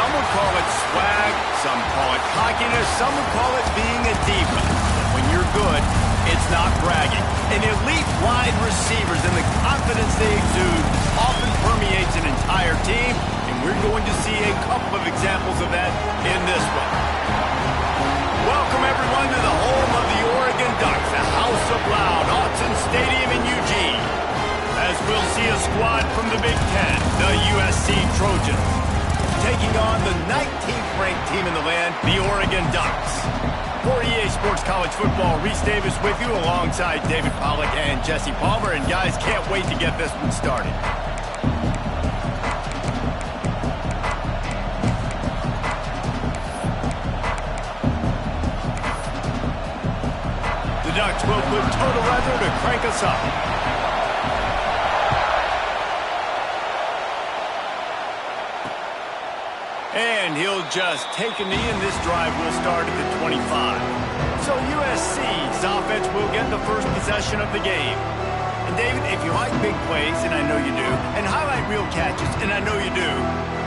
Some would call it swag, some call it cockiness, some would call it being a diva. When you're good, it's not bragging. An elite wide receivers and the confidence they exude often permeates an entire team, and we're going to see a couple of examples of that in this one. Welcome, everyone, to the home of the Oregon Ducks, the House of Loud, Autzen Stadium in Eugene. As we'll see a squad from the Big Ten, the USC Trojans, taking on the 19th-ranked team in the land, the Oregon Ducks. For EA Sports College Football, Reese Davis with you alongside David Pollack and Jesse Palmer. And guys, can't wait to get this one started. The Ducks will put toe to leather to crank us up. And he'll just take a knee, and this drive will start at the 25. So USC's offense will get the first possession of the game. And David, if you like big plays, and I know you do, and highlight real catches, and I know you do,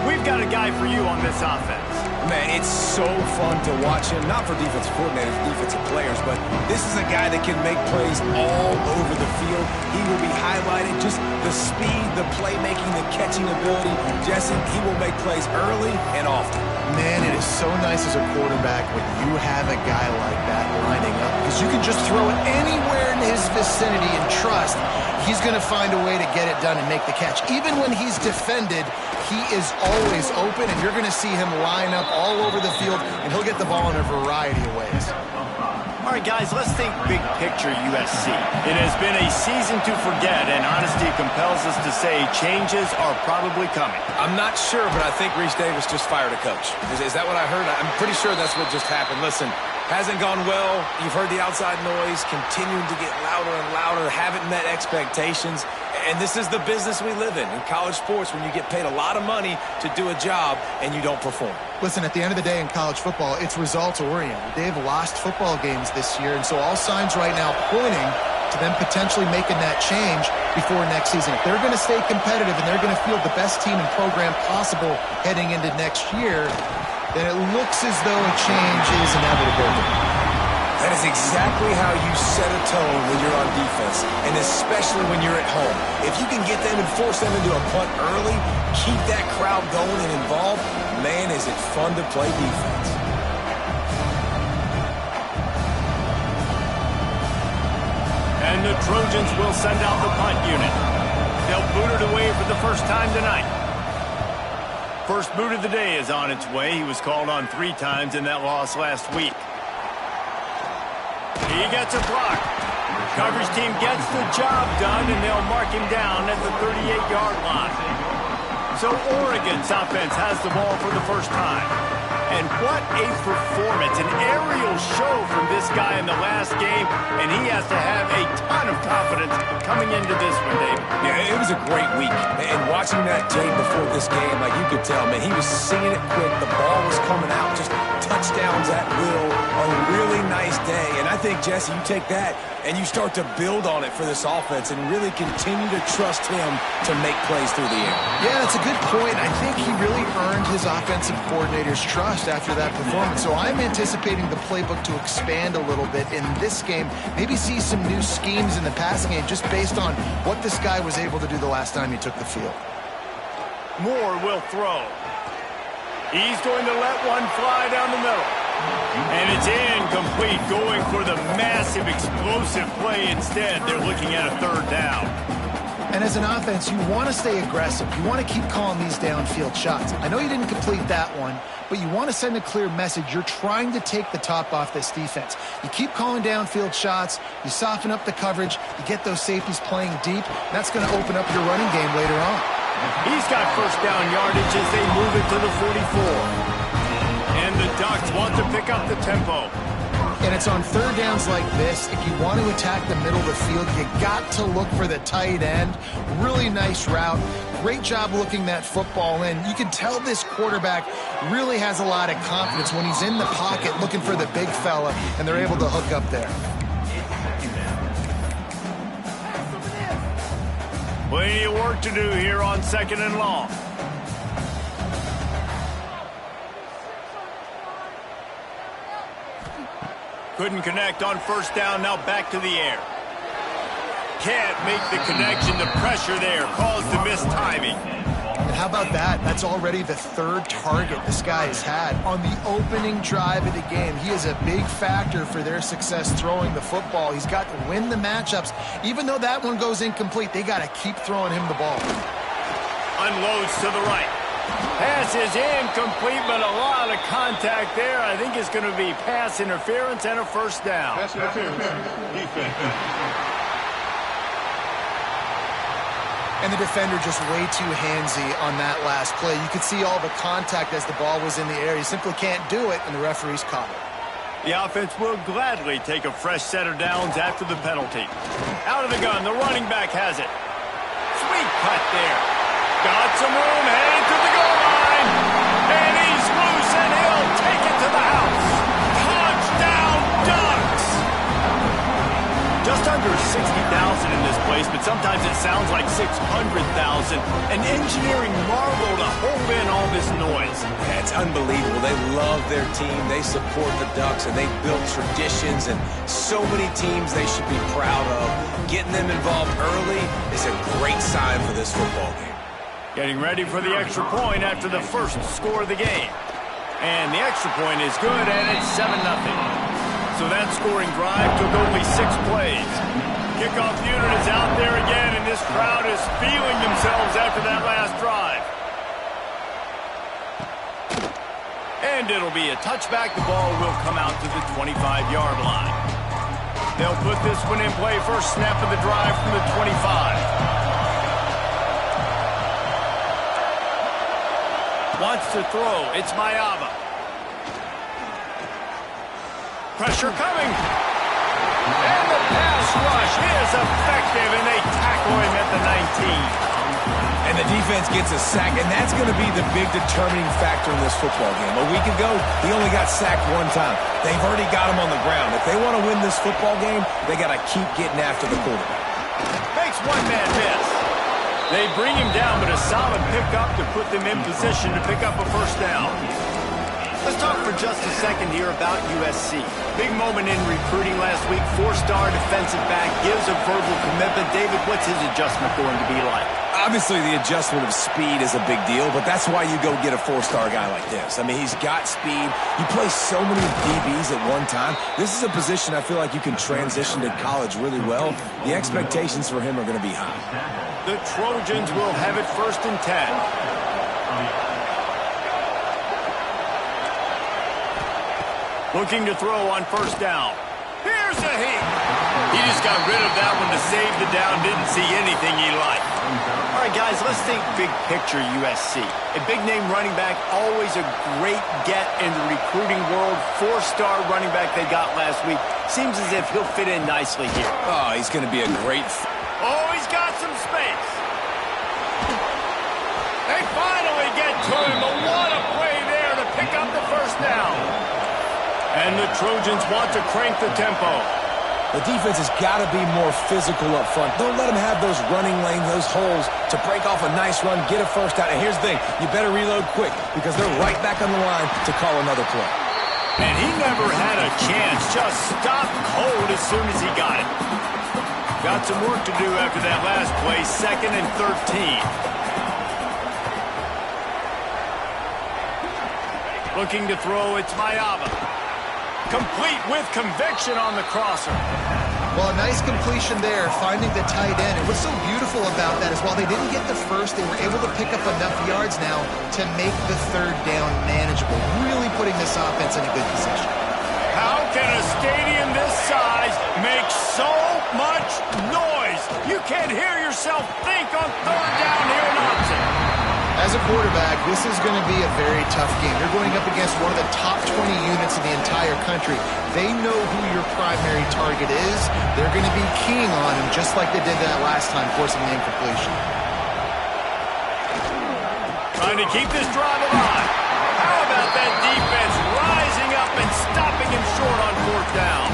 we've got a guy for you on this offense. Man, it's so fun to watch him, not for defensive coordinators, defensive players, but this is a guy that can make plays all over the field. He will be highlighted, just the speed, the playmaking, the catching ability. Jesse, he will make plays early and often. Man, it is so nice as a quarterback when you have a guy like that lining up, because you can just throw it anywhere in his vicinity and trust he's going to find a way to get it done and make the catch. Even when he's defended, he is always open, and you're going to see him line up all over the field, and he'll get the ball in a variety of ways. All right, guys, let's think big picture USC. It has been a season to forget, and honesty compels us to say changes are probably coming. I'm not sure, but I think Reese Davis just fired a coach. Is that what I heard? I'm pretty sure that's what just happened. Listen, hasn't gone well. You've heard the outside noise, continuing to get louder and louder, haven't met expectations. And this is the business we live in college sports, when you get paid a lot of money to do a job and you don't perform. Listen, at the end of the day in college football, it's results-oriented. They've lost football games this year, and so all signs right now pointing to them potentially making that change before next season. If they're going to stay competitive and they're going to field the best team and program possible heading into next year, then it looks as though a change is inevitable. That is exactly how you set a tone when you're on defense, and especially when you're at home. If you can get them and force them into a punt early, keep that crowd going and involved, man, is it fun to play defense. And the Trojans will send out the punt unit. They'll boot it away for the first time tonight. First boot of the day is on its way. He was called on 3 times in that loss last week. He gets a block. Coverage team gets the job done, and they'll mark him down at the 38-yard line. So Oregon's offense has the ball for the first time. And what a performance, an aerial show from this guy in the last game, and he has to have a ton of confidence coming into this one, David. Yeah, it was a great week. And watching that tape before this game, like you could tell, man, he was seeing it quick. The ball was coming out, just touchdowns at will. A really nice day. And I think, Jesse, you take that and you start to build on it for this offense and really continue to trust him to make plays through the air. Yeah, that's a good point. I think he really earned his offensive coordinator's trust after that performance. So I'm anticipating the playbook to expand a little bit in this game. Maybe see some new schemes in the passing game just based on what this guy was able to do the last time he took the field. Moore will throw. He's going to let one fly down the middle. And it's incomplete, going for the massive explosive play instead. They're looking at a 3rd down. And as an offense, you want to stay aggressive. You want to keep calling these downfield shots. I know you didn't complete that one, but you want to send a clear message. You're trying to take the top off this defense. You keep calling downfield shots. You soften up the coverage. You get those safeties playing deep. That's going to open up your running game later on. He's got first down yardage as they move it to the 44. And the Ducks want to pick up the tempo. And it's on 3rd downs like this, if you want to attack the middle of the field, you got to look for the tight end. Really nice route. Great job looking that football in. You can tell this quarterback really has a lot of confidence when he's in the pocket looking for the big fella, and they're able to hook up there. Plenty of work to do here on 2nd and long. Couldn't connect on first down, now back to the air. Can't make the connection. The pressure there caused the missed timing. And how about that? That's already the third target this guy has had on the opening drive of the game. He is a big factor for their success throwing the football. He's got to win the matchups. Even though that one goes incomplete, they got to keep throwing him the ball. Unloads to the right. Pass is incomplete, but a lot of contact there. I think it's going to be pass interference and a first down. Pass interference. Defense. And the defender just way too handsy on that last play. You could see all the contact as the ball was in the air. He simply can't do it, and the referee's caught it. The offense will gladly take a fresh set of downs after the penalty. Out of the gun, the running back has it. Sweet cut there. Got some room, headed to the goal line. And he's loose, and he'll take it to the house. Touchdown, Ducks! Just under 60,000 in this place, but sometimes it sounds like 600,000. An engineering marvel to hold in all this noise. Yeah, it's unbelievable. They love their team. They support the Ducks, and they built traditions and so many teams they should be proud of. Getting them involved early is a great sign for this football game. Getting ready for the extra point after the first score of the game. And the extra point is good, and it's 7-0. So that scoring drive took only 6 plays. Kickoff unit is out there again, and this crowd is feeling themselves after that last drive. And it'll be a touchback. The ball will come out to the 25-yard line. They'll put this one in play. First snap of the drive from the 25. Wants to throw. It's Mayava. Pressure coming. And the pass rush is effective, and they tackle him at the 19. And the defense gets a sack, and that's going to be the big determining factor in this football game. A week ago, he only got sacked 1 time. They've already got him on the ground. If they want to win this football game, they got to keep getting after the quarterback. Makes one man miss. They bring him down, but a solid pickup to put them in position to pick up a first down. Let's talk for just a second here about USC. Big moment in recruiting last week. 4-star defensive back gives a verbal commitment. David, what's his adjustment going to be like? Obviously, the adjustment of speed is a big deal, but that's why you go get a 4-star guy like this. I mean, he's got speed. You play so many DBs at one time. This is a position I feel like you can transition to college really well. The expectations for him are going to be high. The Trojans will have it 1st and 10. Looking to throw on first down. Here's a heat. He just got rid of that one to save the down. Didn't see anything he liked. All right, guys, let's think big picture USC. A big-name running back, always a great get in the recruiting world. 4-star running back they got last week. Seems as if he'll fit in nicely here. Oh, he's going to be a great... Oh, he's got some space. They finally get to him, but what a play there to pick up the first down. And the Trojans want to crank the tempo. The defense has got to be more physical up front. Don't let them have those running lanes, those holes to break off a nice run, get a first down. And here's the thing, you better reload quick because they're right back on the line to call another play. And he never had a chance, just stopped cold as soon as he got it. Got some work to do after that last play, 2nd and 13. Looking to throw, it's Mayava. Complete with conviction on the crosser. Well, a nice completion there, finding the tight end. And what's so beautiful about that is while they didn't get the first, they were able to pick up enough yards now to make the 3rd down manageable, really putting this offense in a good position. How can a stadium this size make so much noise? You can't hear yourself think on 3rd down here in Austin. As a quarterback, this is going to be a very tough game. You're going up against one of the top 20 units in the entire country. They know who your primary target is. They're going to be keying on him just like they did that last time, forcing the incompletion. Trying to keep this drive alive. How about that defense rising up and stopping him short on 4th down?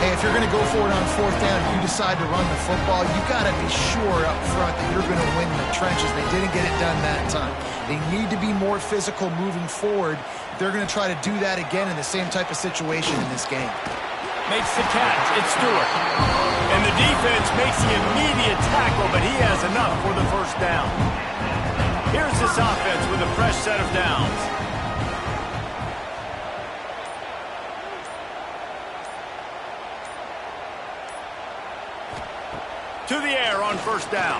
Hey, if if you're going to go for it on fourth down, you decide to run the football, you got to be sure up front that you're going to win the trenches. They didn't get it done that time. They need to be more physical moving forward. They're going to try to do that again in the same type of situation in this game. Makes the catch. It's Stewart. And the defense makes the immediate tackle, but he has enough for the first down. Here's this offense with a fresh set of downs. To the air on first down.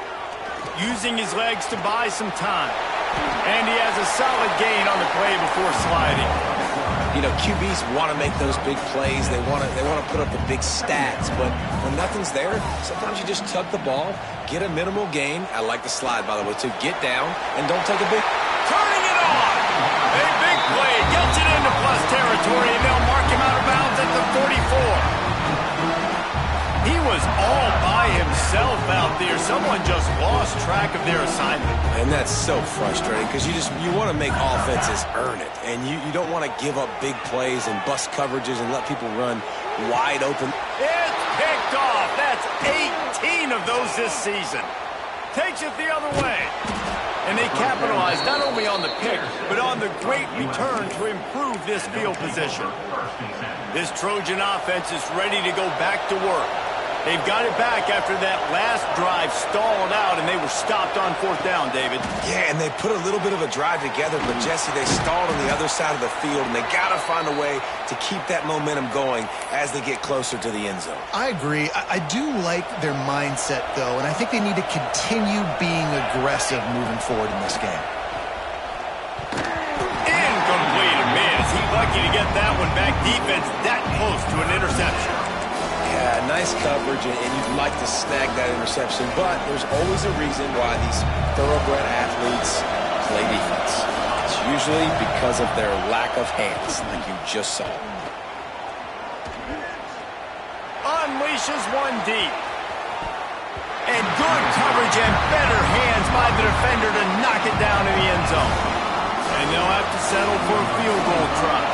Using his legs to buy some time. And he has a solid gain on the play before sliding. You know, QBs want to make those big plays. They want to put up the big stats. But when nothing's there, sometimes you just tuck the ball, get a minimal gain. I like the slide, by the way, too. Get down and don't take a big... Turning it on! A big play. Gets it into plus territory, and they'll mark him out of bounds at the 44. He was all by himself out there. Someone just lost track of their assignment. And that's so frustrating because you want to make offenses earn it. And you don't want to give up big plays and bust coverages and let people run wide open. It's picked off. That's 18 of those this season. Takes it the other way. And they capitalized not only on the pick, but on the great return to improve this field position. This Trojan offense is ready to go back to work. They've got it back after that last drive stalled out, and they were stopped on fourth down, David. Yeah, and they put a little bit of a drive together, but, Jesse, they stalled on the other side of the field, and they got to find a way to keep that momentum going as they get closer to the end zone. I agree. I do like their mindset, though, and I think they need to continue being aggressive moving forward in this game. Incomplete miss. He's lucky to get that one back. Defense that close to an interception. Yeah, nice coverage, and you'd like to snag that interception, but there's always a reason why these thoroughbred athletes play defense. It's usually because of their lack of hands, like you just saw. Unleashes one deep. And good coverage and better hands by the defender to knock it down in the end zone. And they'll have to settle for a field goal try.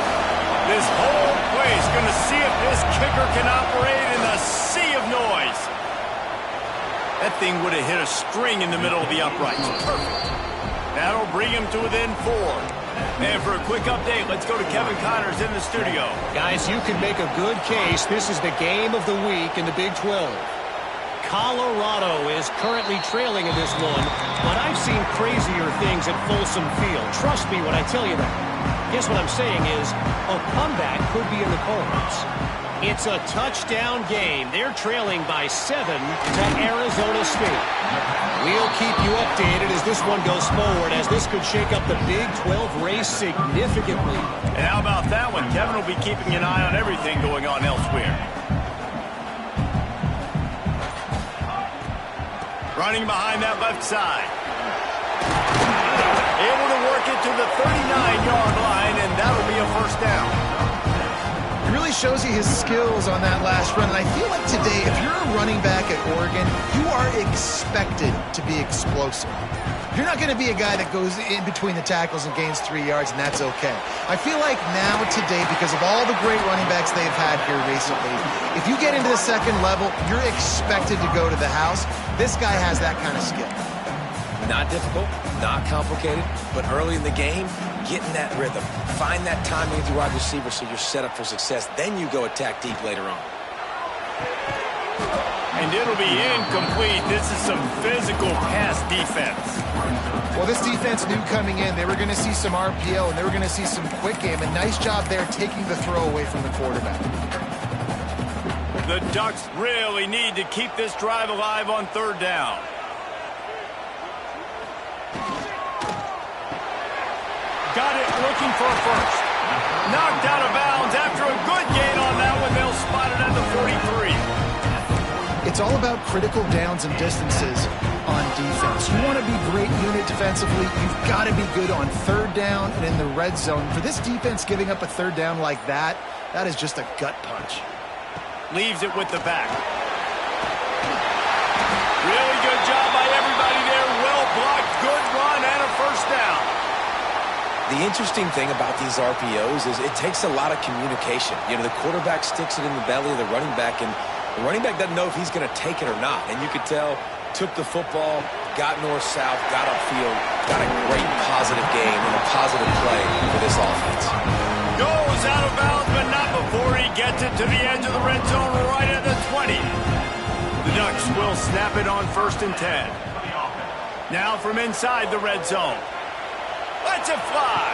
This whole place going to see if this kicker can operate in the sea of noise. That thing would have hit a string in the middle of the uprights. Perfect. That'll bring him to within 4. And for a quick update, let's go to Kevin Connors in the studio. Guys, you can make a good case. This is the game of the week in the Big 12. Colorado is currently trailing in this one, but I've seen crazier things at Folsom Field. Trust me when I tell you that. Guess what I'm saying is a comeback could be in the cards. It's a touchdown game. They're trailing by 7 to Arizona State. We'll keep you updated as this one goes forward, as this could shake up the Big 12 race significantly. And how about that one? Kevin will be keeping an eye on everything going on elsewhere. Running behind that left side. Able to work it to the 39-yard line, and that'll be a first down. It really shows you his skills on that last run. And I feel like today, if you're a running back at Oregon, you are expected to be explosive. You're not going to be a guy that goes in between the tackles and gains 3 yards, and that's okay. I feel like now today, because of all the great running backs they've had here recently, if you get into the second level, you're expected to go to the house. This guy has that kind of skill. Not difficult, not complicated, but early in the game, get in that rhythm. Find that timing with your wide receiver so you're set up for success. Then you go attack deep later on. And it'll be incomplete. This is some physical pass defense. Well, this defense knew coming in they were going to see some RPO and they were going to see some quick game. A nice job there taking the throw away from the quarterback. The Ducks really need to keep this drive alive on third down. Got it looking for a first. Knocked out of bounds after a good gain on that one. They'll spot it at the 43. It's all about critical downs and distances on defense. You want to be great unit defensively. You've got to be good on third down and in the red zone. For this defense giving up a third down like that, that is just a gut punch. Leaves it with the back. Really good job by everybody there. Well blocked, good run, and a first down. The interesting thing about these RPOs is it takes a lot of communication. You know, the quarterback sticks it in the belly of the running back, and the running back doesn't know if he's going to take it or not. And you could tell, took the football, got north-south, got upfield, got a great positive game and a positive play for this offense. Goes out of bounds, but not before he gets it to the edge of the red zone right at the 20. The Ducks will snap it on 1st and 10. Now from inside the red zone. Lets it fly.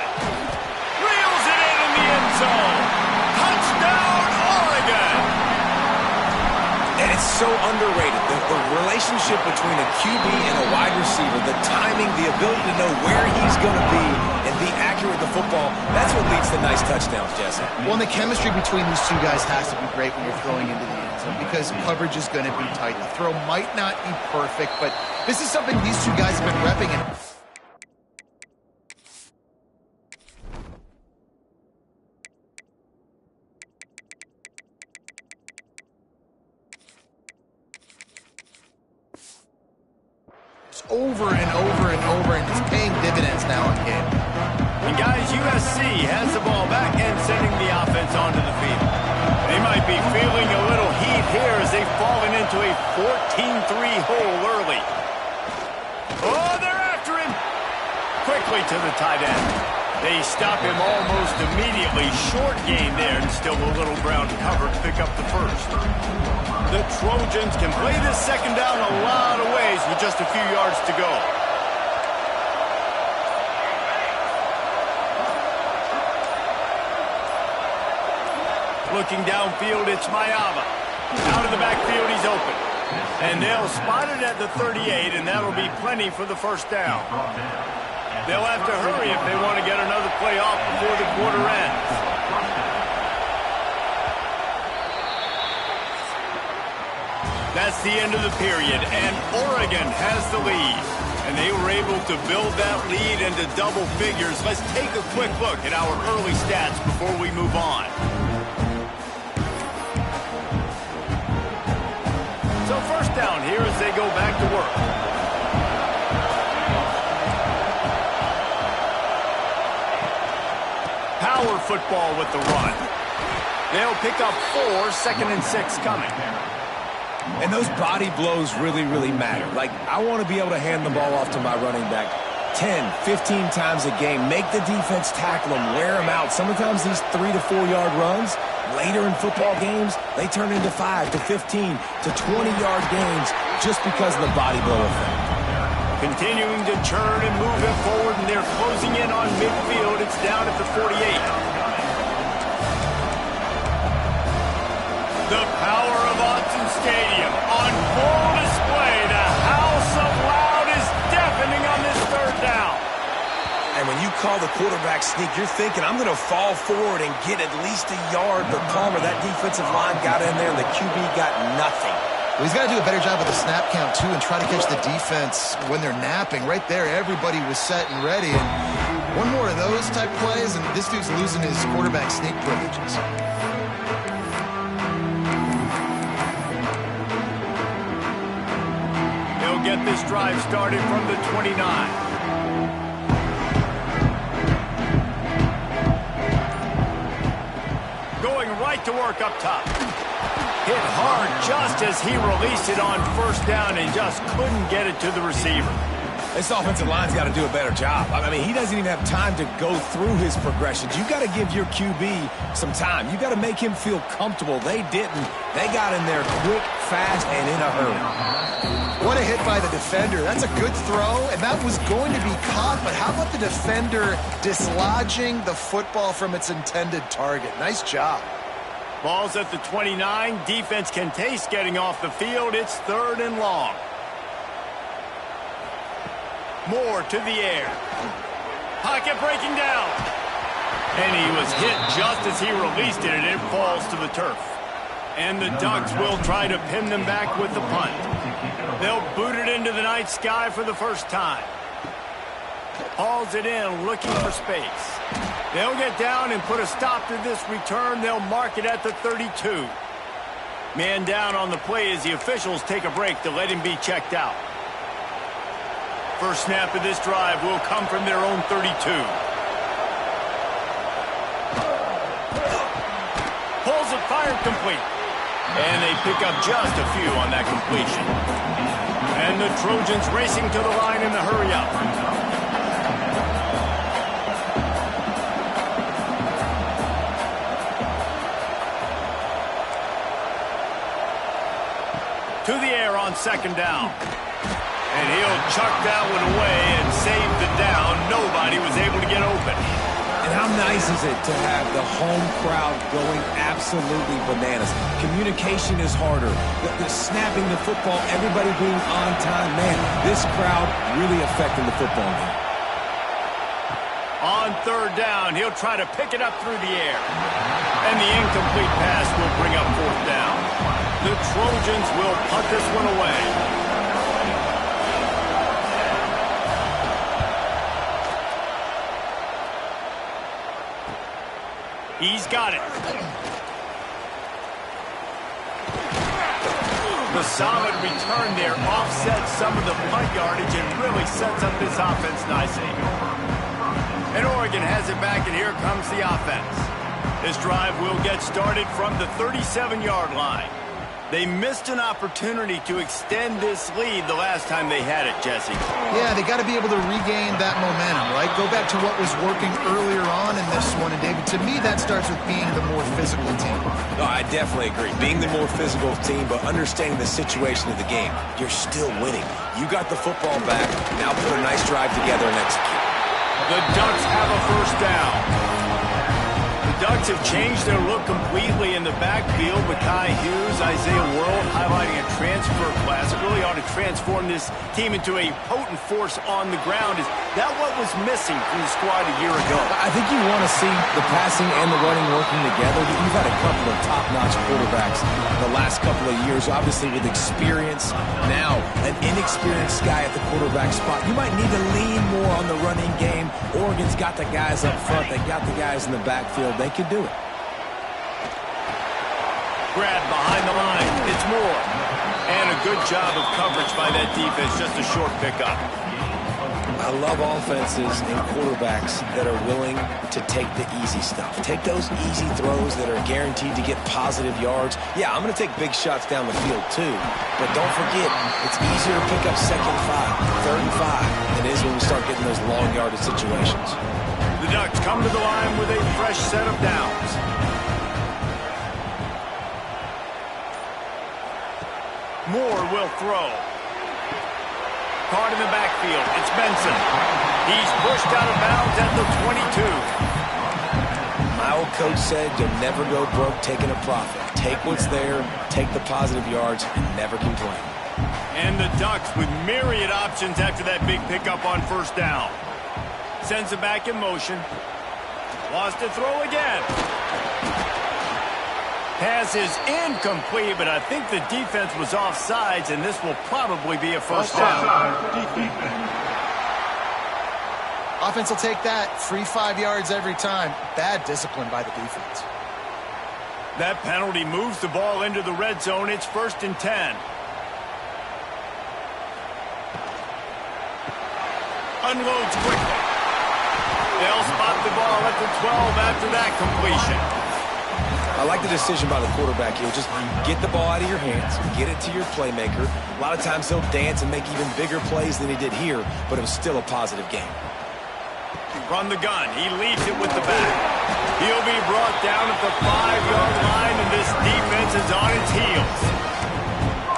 Reels it in the end zone. Touchdown, Oregon. And it's so underrated. The relationship between a QB and a wide receiver, the timing, the ability to know where he's going to be and be accurate with the football, that's what leads to nice touchdowns, Jesse. Well, and the chemistry between these two guys has to be great when you're throwing into the end zone because coverage is going to be tight. The throw might not be perfect, but this is something these two guys have been repping. Over and over and over, and it's paying dividends now in game. And guys, USC has the ball back and sending the offense onto the field. They might be feeling a little heat here as they've fallen into a 14-3 hole early. Oh, they're after him. Quickly to the tight end. They stop him almost immediately. Short gain there, and still a little ground cover to pick up the first. The Trojans can play this second down a lot of ways with just a few yards to go. Looking downfield, it's Mayava. Out of the backfield, he's open. And they'll spot it at the 38, and that'll be plenty for the first down. They'll have to hurry if they want to get another play off before the quarter ends. That's the end of the period, and Oregon has the lead. And they were able to build that lead into double figures. Let's take a quick look at our early stats before we move on. So first down here as they go back to work. Power football with the run. They'll pick up 4, 2nd and 6 coming. And those body blows really, really matter. Like, I want to be able to hand the ball off to my running back 10, 15 times a game. Make the defense tackle them, wear them out. Sometimes these 3 to 4 yard runs, later in football games, they turn into 5 to 15 to 20-yard gains just because of the body blow effect. Continuing to churn and move it forward, and they're closing in on midfield. It's down at the 48. The power of Autzen Stadium on full display. The house of loud is deafening on this third down. And when you call the quarterback sneak, you're thinking, I'm going to fall forward and get at least a yard. But Palmer, that defensive line got in there, and the QB got nothing. Well, he's got to do a better job with the snap count, too, and try to catch the defense when they're napping. Right there, everybody was set and ready. And one more of those type plays, and this dude's losing his quarterback sneak privileges. Get this drive started from the 29. Going right to work up top. Hit hard just as he released it on first down and just couldn't get it to the receiver. This offensive line's got to do a better job. I mean, he doesn't even have time to go through his progressions. You got to give your QB some time. You got to make him feel comfortable. They didn't. They got in there quick, fast, and in a hurry. What a hit by the defender. That's a good throw, and that was going to be caught, but how about the defender dislodging the football from its intended target? Nice job. Ball's at the 29. Defense can taste getting off the field. It's 3rd and long. Moore to the air. Pocket breaking down. And he was hit just as he released it, and it falls to the turf. And the Ducks will try to pin them back with the punt. They'll boot it into the night sky for the first time. Hauls it in, looking for space. They'll get down and put a stop to this return. They'll mark it at the 32. Man down on the play as the officials take a break to let him be checked out. First snap of this drive will come from their own 32. complete. And they pick up just a few on that completion. And the Trojans racing to the line in the hurry-up. To the air on second down. And he'll chuck that one away and save the down. Nobody was able to get open. And how nice is it to have the home crowd going absolutely bananas? Communication is harder. The snapping the football, everybody being on time. Man, this crowd really affecting the football game. On third down, he'll try to pick it up through the air. And the incomplete pass will bring up fourth down. The Trojans will punt this one away. He's got it. The solid return there offsets some of the punt yardage and really sets up this offense nicely. And Oregon has it back, and here comes the offense. This drive will get started from the 37-yard line. They missed an opportunity to extend this lead the last time they had it, Jesse. Yeah, they got to be able to regain that momentum, right? Go back to what was working earlier on in this one. And, David, to me, that starts with being the more physical team. No, I definitely agree. Being the more physical team, but understanding the situation of the game. You're still winning. You got the football back. Now put a nice drive together and execute. The Ducks have a first down. The Ducks have changed their look completely in the backfield with Kai Hughes, Isaiah World highlighting a transfer class. It really ought to transform this team into a potent force on the ground. Is that what was missing from the squad a year ago? I think you want to see the passing and the running working together. You've had a couple of top-notch quarterbacks the last couple of years, obviously with experience. Now, an inexperienced guy at the quarterback spot. You might need to lean more on the running game. Oregon's got the guys up front. They got the guys in the backfield. They can do it. Grab behind the line. It's Moore. And a good job of coverage by that defense. Just a short pickup. I love offenses and quarterbacks that are willing to take the easy stuff. Take those easy throws that are guaranteed to get positive yards. Yeah, I'm going to take big shots down the field too. But don't forget, it's easier to pick up second 5, third and 5 than it is when we start getting those long yardage situations. The Ducks come to the line with a fresh set of downs. Moore will throw. Caught in the backfield. It's Benson. He's pushed out of bounds at the 22. My old coach said you'll never go broke taking a profit. Take what's there, take the positive yards, and never complain. And the Ducks with myriad options after that big pickup on first down. Sends it back in motion. Wants to throw again. Pass is incomplete, but I think the defense was offsides, and this will probably be a first down. Offense will take that. Free 5 yards every time. Bad discipline by the defense. That penalty moves the ball into the red zone. It's 1st and 10. Unloads quickly. They'll spot the ball at the 12 after that completion. I like the decision by the quarterback here. Just get the ball out of your hands, get it to your playmaker. A lot of times he'll dance and make even bigger plays than he did here, but it was still a positive game. From the gun, he leads it with the back. He'll be brought down at the 5-yard line, and this defense is on its heels.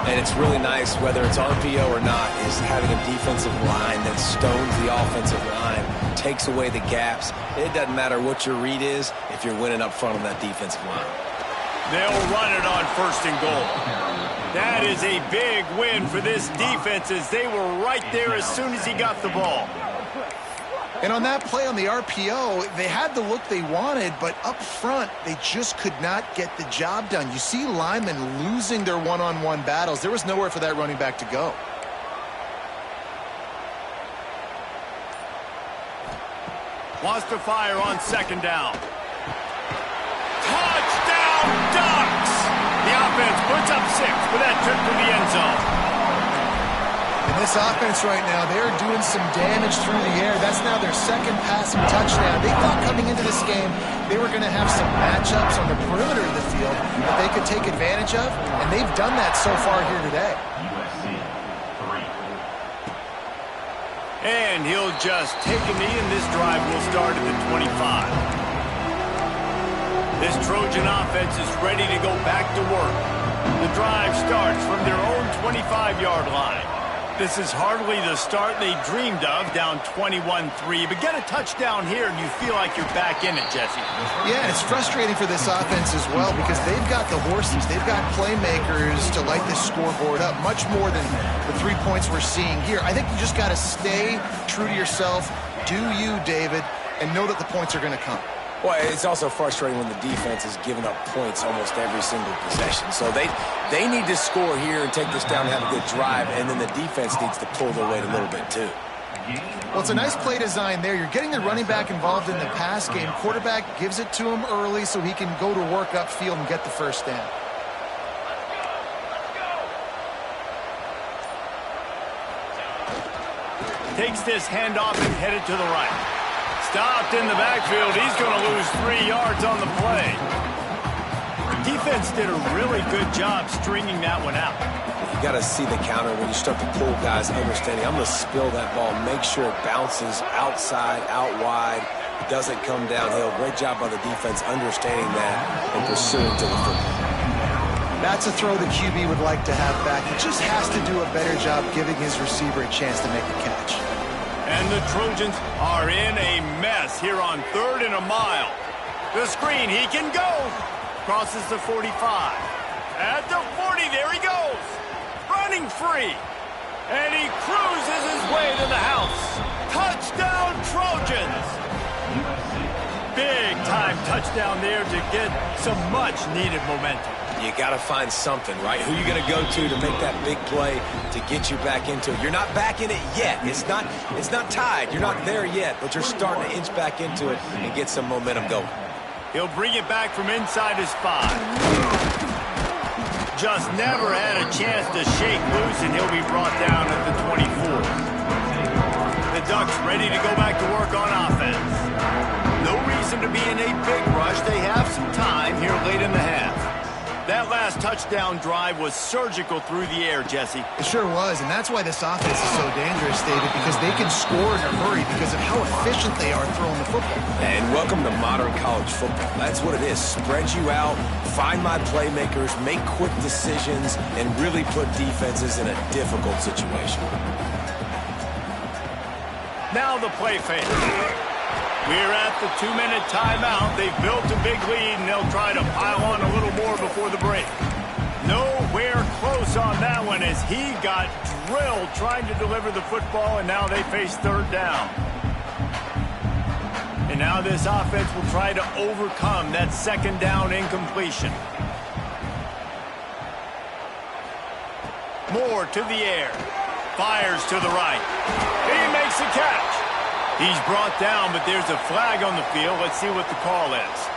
And it's really nice, whether it's RPO or not, is having a defensive line that stones the offensive line, takes away the gaps. It doesn't matter what your read is if you're winning up front on that defensive line. They'll run it on 1st and goal. That is a big win for this defense, as they were right there as soon as he got the ball. And on that play on the RPO, they had the look they wanted, but up front, they just could not get the job done. You see linemen losing their one-on-one battles. There was nowhere for that running back to go. Wants to fire on 2nd down. Touchdown, Ducks! The offense puts up 6 with that trip to the end zone. And this this offense right now, they're doing some damage through the air. That's now their second passing touchdown. They thought coming into this game they were going to have some matchups on the perimeter of the field that they could take advantage of, and they've done that so far here today. And he'll just take a knee, and this drive will start at the 25. This Trojan offense is ready to go back to work. The drive starts from their own 25-yard line. This is hardly the start they dreamed of, down 21-3. But get a touchdown here, and you feel like you're back in it, Jesse. Yeah, and it's frustrating for this offense as well because they've got the horses. They've got playmakers to light this scoreboard up, much more than the 3 points we're seeing here. I think you just got to stay true to yourself, do you, David, and know that the points are going to come. Well, it's also frustrating when the defense is giving up points almost every single possession. So they need to score here and take this down and have a good drive, and then the defense needs to pull their weight a little bit too. Well, it's a nice play design there. You're getting the running back involved in the pass game. Quarterback gives it to him early so he can go to work upfield and get the first down. Takes this handoff and headed to the right. Stopped in the backfield. He's going to lose 3 yards on the play. Defense did a really good job stringing that one out. You got to see the counter when you start to pull guys, understanding I'm going to spill that ball, make sure it bounces outside, out wide, doesn't come downhill. Great job by the defense understanding that and pursuing to the football. That's a throw the QB would like to have back. He just has to do a better job giving his receiver a chance to make the catch. And the Trojans are in a mess here on 3rd and a mile. The screen, he can go. Crosses the 45. At the 40, there he goes. Running free. And he cruises his way to the house. Touchdown, Trojans. Big time touchdown there to get some much needed momentum. You got to find something, right? Who you going to go to make that big play to get you back into it? You're not back in it yet. It's not tied. You're not there yet, but you're starting to inch back into it and get some momentum going. He'll bring it back from inside his 5. Just never had a chance to shake loose, and he'll be brought down at the 24. The Ducks ready to go back to work on offense. No reason to be in a big rush. They have some time here late in the half. That last touchdown drive was surgical through the air, Jesse. It sure was, and that's why this offense is so dangerous, David, because they can score in a hurry because of how efficient they are throwing the football. And welcome to modern college football. That's what it is. Spread you out, find my playmakers, make quick decisions, and really put defenses in a difficult situation. Now the play fake. We're at the 2-minute timeout. They've built a big lead, and they'll try to pile on a little more before the break. Nowhere close on that one as he got drilled trying to deliver the football, and now they face 3rd down. And now this offense will try to overcome that 2nd down incompletion. Moore to the air. Fires to the right. He makes the catch. He's brought down, but there's a flag on the field. Let's see what the call is.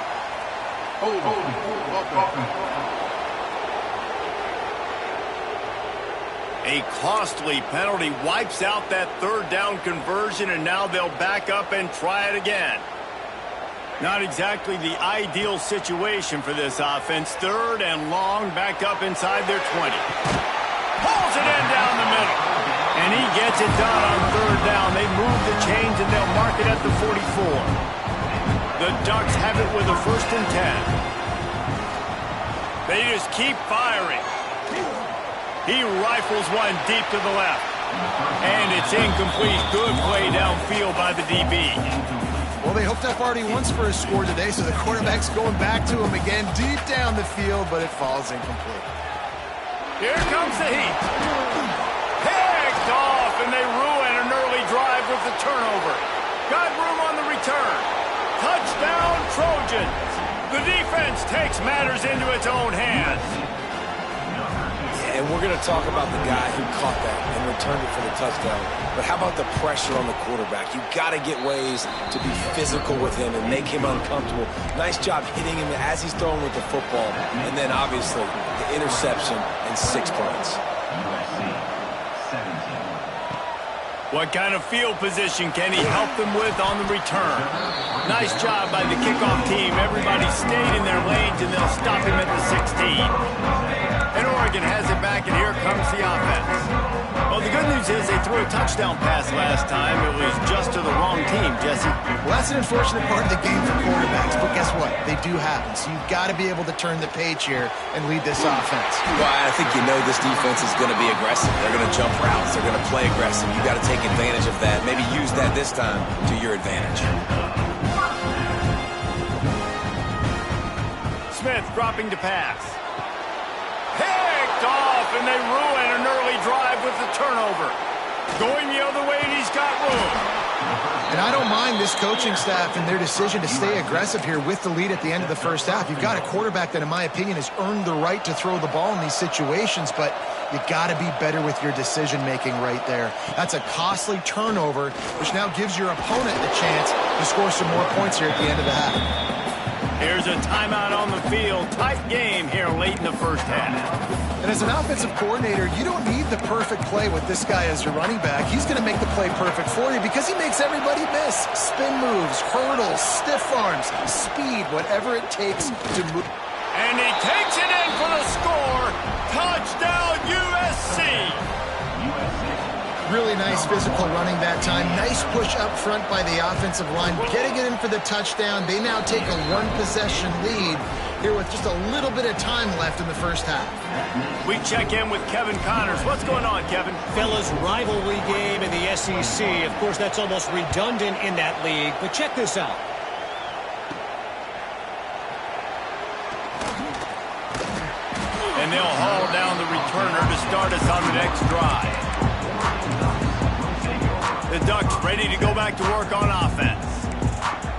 A costly penalty wipes out that 3rd down conversion, and now they'll back up and try it again. Not exactly the ideal situation for this offense. 3rd and long, back up inside their 20. Pulls it in down the middle. And he gets it done on 3rd down. They move the chains, and they'll mark it at the 44. The Ducks have it with a 1st and 10. They just keep firing. He rifles one deep to the left. And it's incomplete. Good play downfield by the DB. Well, they hoped up already once for a score today, so the quarterback's going back to him again deep down the field, but it falls incomplete. Here comes the heat. Picked off, and they ruin an early drive with the turnover. Got room on the return. Touchdown, Trojans. The defense takes matters into its own hands. And we're going to talk about the guy who caught that and returned it for the touchdown. But how about the pressure on the quarterback? You've got to get ways to be physical with him and make him uncomfortable. Nice job hitting him as he's throwing with the football. And then, obviously, the interception and 6 points. What kind of field position can he help them with on the return? Nice job by the kickoff team. Everybody stayed in their lanes, and they'll stop him at the 16. And Oregon has it back, and here comes the offense. Well, the good news is they threw a touchdown pass last time. It was just to the wrong team, Jesse. Well, that's an unfortunate part of the game for quarterbacks, but guess what? They do happen, so you've got to be able to turn the page here and lead this offense. Well, I think you know this defense is going to be aggressive. They're going to jump routes. They're going to play aggressive. You've got to take advantage of that. Maybe use that this time to your advantage. Smith dropping to pass. Picked off, and they ruin an early drive with the turnover. Going the other way, and he's got room. And I don't mind this coaching staff and their decision to stay aggressive here with the lead at the end of the first half. You've got a quarterback that, in my opinion, has earned the right to throw the ball in these situations, but you got to be better with your decision-making right there. That's a costly turnover, which now gives your opponent the chance to score some more points here at the end of the half. Here's a timeout on the field. Tight game here late in the first half. And as an offensive coordinator, you don't need the perfect play with this guy as your running back. He's going to make the play perfect for you because he makes everybody miss. Spin moves, hurdles, stiff arms, speed, whatever it takes to move. And he takes it in for the score. Touchdown, USC. Really nice physical running that time. Nice push up front by the offensive line. Getting it in for the touchdown. They now take a one-possession lead here with just a little bit of time left in the first half. We check in with Kevin Connors. What's going on, Kevin? Fellas, rivalry game in the SEC. Of course, that's almost redundant in that league. But check this out. And they'll haul down the returner to start us on the next drive. The Ducks ready to go back to work on offense.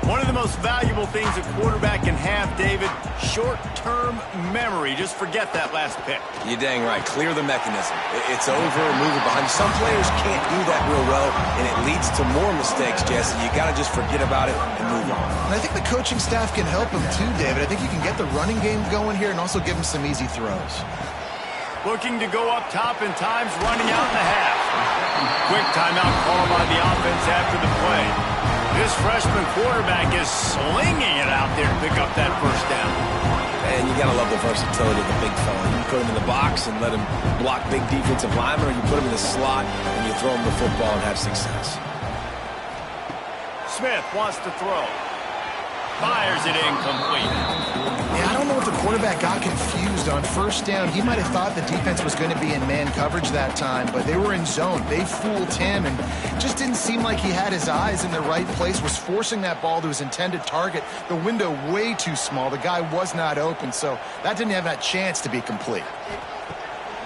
One of the most valuable things a quarterback can have, David, short-term memory. Just forget that last pick. You're dang right. Clear the mechanism. It's over, move it behind you. Some players can't do that real well, and it leads to more mistakes, Jesse. You got to just forget about it and move on. And I think the coaching staff can help him too, David. I think you can get the running game going here and also give him some easy throws. Looking to go up top and time's running out in the half. Quick timeout call by the offense after the play. This freshman quarterback is slinging it out there to pick up that first down. And you got to love the versatility of the big fella. You put him in the box and let him block big defensive linemen, or you put him in the slot and you throw him the football and have success. Smith wants to throw. Fires it incomplete. Yeah, I don't know if the quarterback got confused on first down. He might have thought the defense was going to be in man coverage that time, but they were in zone. They fooled him, and just didn't seem like he had his eyes in the right place, was forcing that ball to his intended target. The window way too small. The guy was not open, so that didn't have that chance to be complete.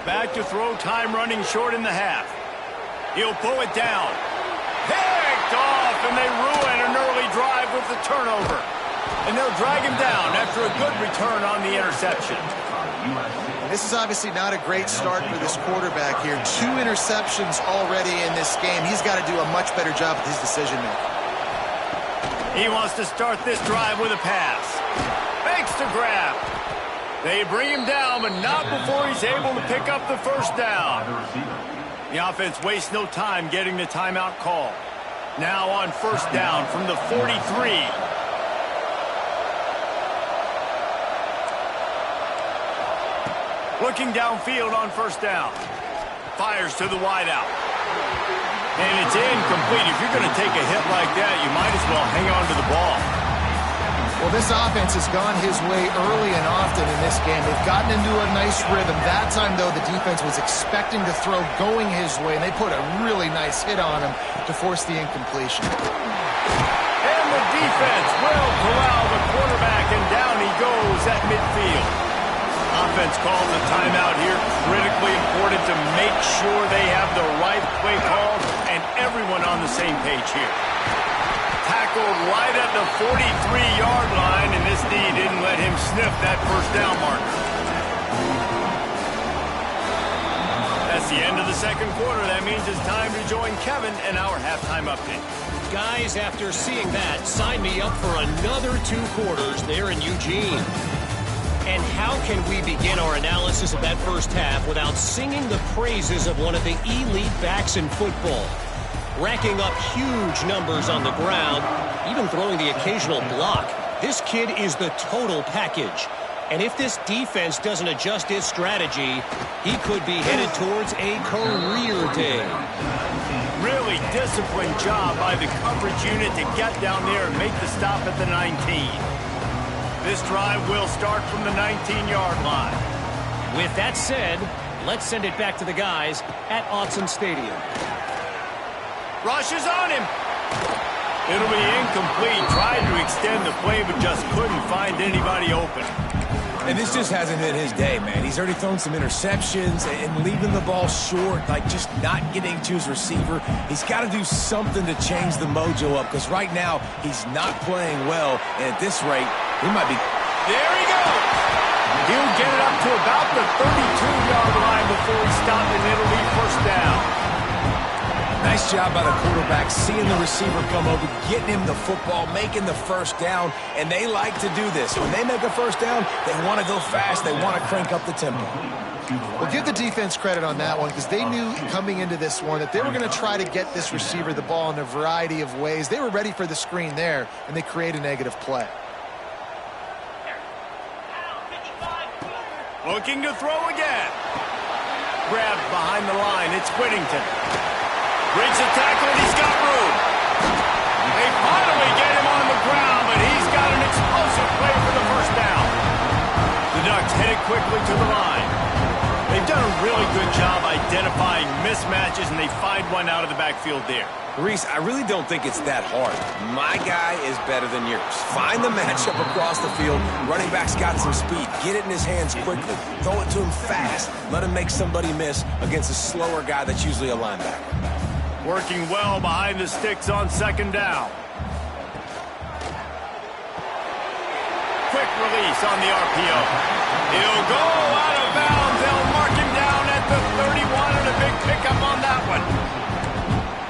Back to throw, time running short in the half. He'll pull it down. Picked off, and they ruin an early drive with the turnover. And they'll drag him down after a good return on the interception. This is obviously not a great start for this quarterback here. 2 interceptions already in this game. He's got to do a much better job with his decision-making. He wants to start this drive with a pass. Fakes to grab. They bring him down, but not before he's able to pick up the first down. The offense wastes no time getting the timeout call. Now on first down from the 43. Looking downfield on first down. Fires to the wideout. And it's incomplete. If you're going to take a hit like that, you might as well hang on to the ball. Well, this offense has gone his way early and often in this game. They've gotten into a nice rhythm. That time, though, the defense was expecting to throw going his way, and they put a really nice hit on him to force the incompletion. And the defense will corral the quarterback, and down he goes at midfield. Offense calls a timeout here. Critically important to make sure they have the right play call and everyone on the same page here. Tackled right at the 43-yard line, and this D didn't let him sniff that first down marker. That's the end of the second quarter. That means it's time to join Kevin in our halftime update. Guys, after seeing that, sign me up for another 2 quarters there in Eugene. And how can we begin our analysis of that first half without singing the praises of one of the elite backs in football? Racking up huge numbers on the ground, even throwing the occasional block. This kid is the total package. And if this defense doesn't adjust its strategy, he could be headed towards a career day. Really disciplined job by the coverage unit to get down there and make the stop at the 19. This drive will start from the 19-yard line. With that said, let's send it back to the guys at Autzen Stadium. Rush is on him. It'll be incomplete. Tried to extend the play, but just couldn't find anybody open. And this just hasn't been his day, man. He's already thrown some interceptions and leaving the ball short, like just not getting to his receiver. He's got to do something to change the mojo up, because right now he's not playing well. And at this rate, he might be... There he goes. He'll get it up to about the 32-yard line before he stopped, and it'll be first down. Nice job by the quarterback, seeing the receiver come over, getting him the football, making the first down, and they like to do this. When they make a first down, they want to go fast. They want to crank up the tempo. Well, give the defense credit on that one, because they knew coming into this one that they were going to try to get this receiver the ball in a variety of ways. They were ready for the screen there, and they create a negative play. Looking to throw again. Grabbed behind the line. It's Whittington. Breaks the tackle, and he's got room. They finally get him on the ground, but he's got an explosive play for the first down. The Ducks headed quickly to the line. They've done a really good job identifying mismatches, and they find one out of the backfield there. Reese, I really don't think it's that hard. My guy is better than yours. Find the matchup across the field. Running back's got some speed. Get it in his hands quickly. Throw it to him fast. Let him make somebody miss against a slower guy that's usually a linebacker. Working well behind the sticks on second down. Quick release on the RPO. He'll go out of bounds. They'll mark him down at the 31, and a big pickup on that one.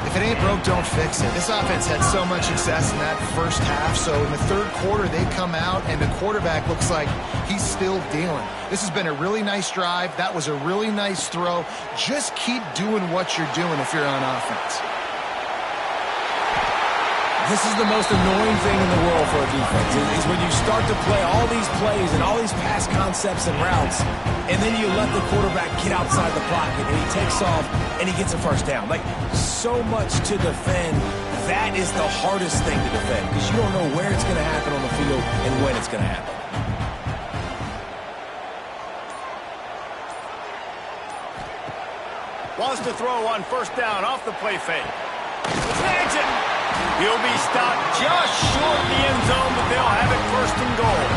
If it ain't broke, don't fix it. This offense had so much success in that first half, so in the third quarter they come out and the quarterback looks like he's still dealing. This has been a really nice drive. That was a really nice throw. Just keep doing what you're doing if you're on offense. This is the most annoying thing in the world for a defense, is when you start to play all these plays and all these pass concepts and routes, and then you let the quarterback get outside the pocket, and he takes off, and he gets a first down. Like, so much to defend. That is the hardest thing to defend, because you don't know where it's going to happen on the field and when it's going to happen. Wants to throw on first down off the play fake. Snags it. He'll be stopped just short of the end zone, but they'll have it first and goal.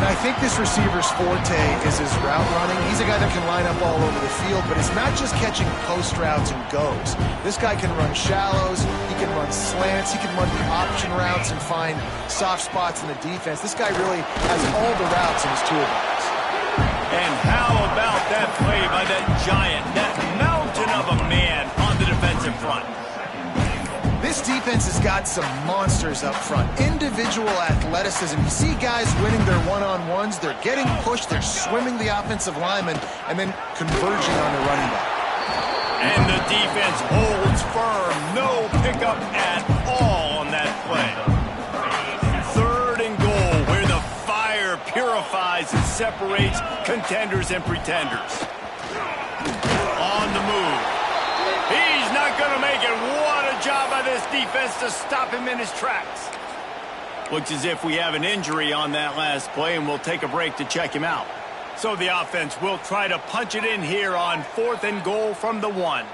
I think this receiver's forte is his route running. He's a guy that can line up all over the field, but it's not just catching post routes and goes. This guy can run shallows, he can run slants, he can run the option routes and find soft spots in the defense. This guy really has all the routes in his toolbox. And how about that play by that giant, that mountain of a man on the defensive front? This defense has got some monsters up front. Individual athleticism. You see guys winning their one-on-ones. They're getting pushed. They're swimming the offensive lineman and then converging on the running back. And the defense holds firm. No pickup at all on that play. Third and goal, where the fire purifies and separates contenders and pretenders. On the move. He's not going to make it. What a job by this defense to stop him in his tracks. Looks as if we have an injury on that last play, and we'll take a break to check him out. So the offense will try to punch it in here on 4th and goal from the 1.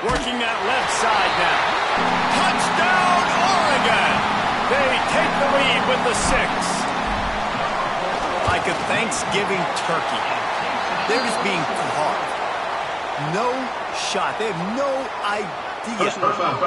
Working that left side now. Touchdown, Oregon! They take the lead with the 6. Like a Thanksgiving turkey. They're just being carved. No shot. They have no idea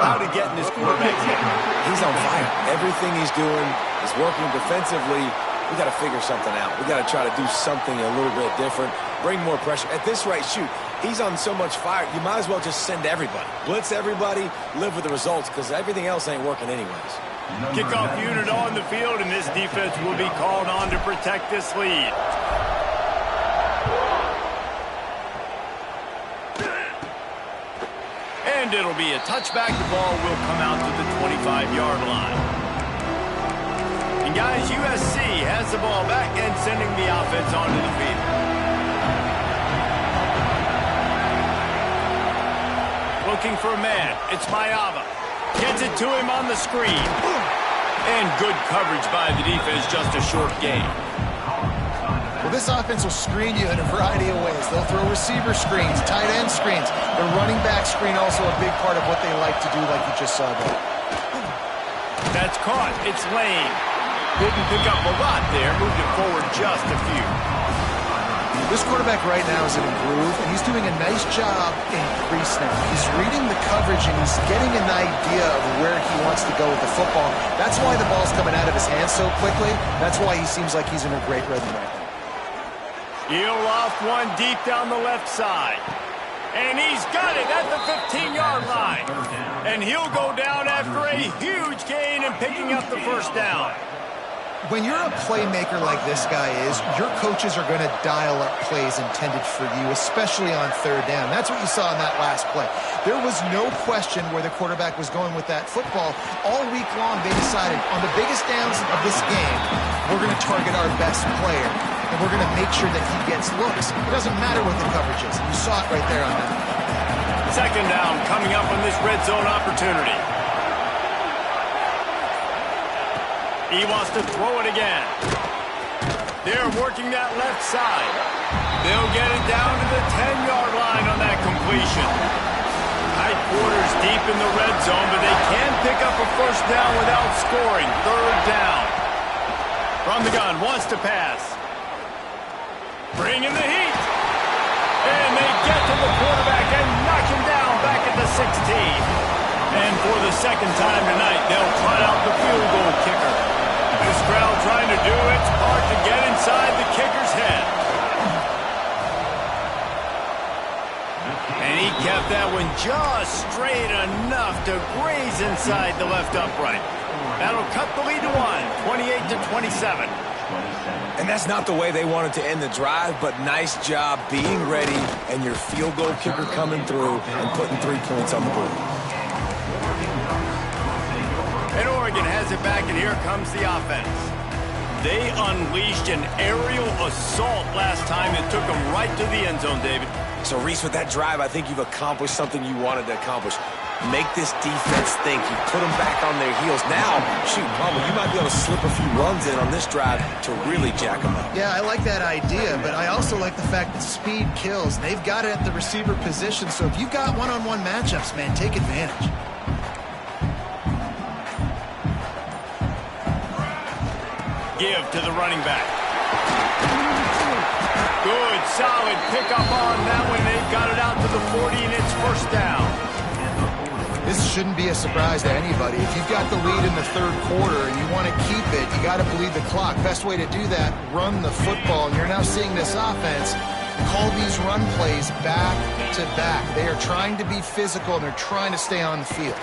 how to get in this quarterback's head. He's on fire. Everything he's doing is working defensively. We got to figure something out. We got to try to do something a little bit different. Bring more pressure. At this rate, shoot, he's on so much fire, you might as well just send everybody. Blitz everybody, live with the results, because everything else ain't working anyways. Kickoff unit on the field, and this defense will be called on to protect this lead. And it'll be a touchback. The ball will come out to the 25-yard line. And guys, USC has the ball back and sending the offense onto the field. Looking for a man. It's Mayava. Gets it to him on the screen. And good coverage by the defense, just a short gain. Well, this offense will screen you in a variety of ways. They'll throw receiver screens, tight end screens. The running back screen also a big part of what they like to do, like you just saw there. That's caught. It's Lane. Didn't pick up a lot there. Moved it forward just a few. This quarterback right now is in a groove, and he's doing a nice job in pre-snap. He's reading the coverage, and he's getting an idea of where he wants to go with the football. That's why the ball's coming out of his hands so quickly. That's why he seems like he's in a great rhythm right now. He'll loft one deep down the left side. And he's got it at the 15-yard line. And he'll go down after a huge gain and picking up the first down. When you're a playmaker like this guy is, your coaches are going to dial up plays intended for you, especially on third down. That's what you saw in that last play. There was no question where the quarterback was going with that football. All week long, they decided on the biggest downs of this game, we're going to target our best player, and we're going to make sure that he gets looks. It doesn't matter what the coverage is. You saw it right there on that. Second down coming up on this red zone opportunity. He wants to throw it again. They're working that left side. They'll get it down to the 10-yard line on that completion. Tight quarters deep in the red zone, but they can pick up a first down without scoring. Third down. From the gun, wants to pass. Bring in the heat. And they get to the quarterback and knock him down back at the 16. And for the second time tonight, they'll try out the field goal kicker. This crowd trying to do its part to get inside the kicker's head. And he kept that one just straight enough to graze inside the left upright. That'll cut the lead to 28-27. And that's not the way they wanted to end the drive, but nice job being ready and your field goal kicker coming through and putting 3 points on the board. And Oregon has it back, and here comes the offense. They unleashed an aerial assault last time. It took them right to the end zone, David. So, Reese, with that drive, I think you've accomplished something you wanted to accomplish. Make this defense think. You put them back on their heels. Now, shoot, Palmer, you might be able to slip a few runs in on this drive to really jack them up. Yeah, I like that idea, but I also like the fact that speed kills. They've got it at the receiver position, so if you've got one-on-one matchups, man, take advantage. Give to the running back. Good, solid pickup on that one. They've got it out to the 40, and it's first down. This shouldn't be a surprise to anybody. If you've got the lead in the third quarter and you want to keep it, you got to bleed the clock. Best way to do that, run the football. And you're now seeing this offense call these run plays back to back. They are trying to be physical, and they're trying to stay on the field.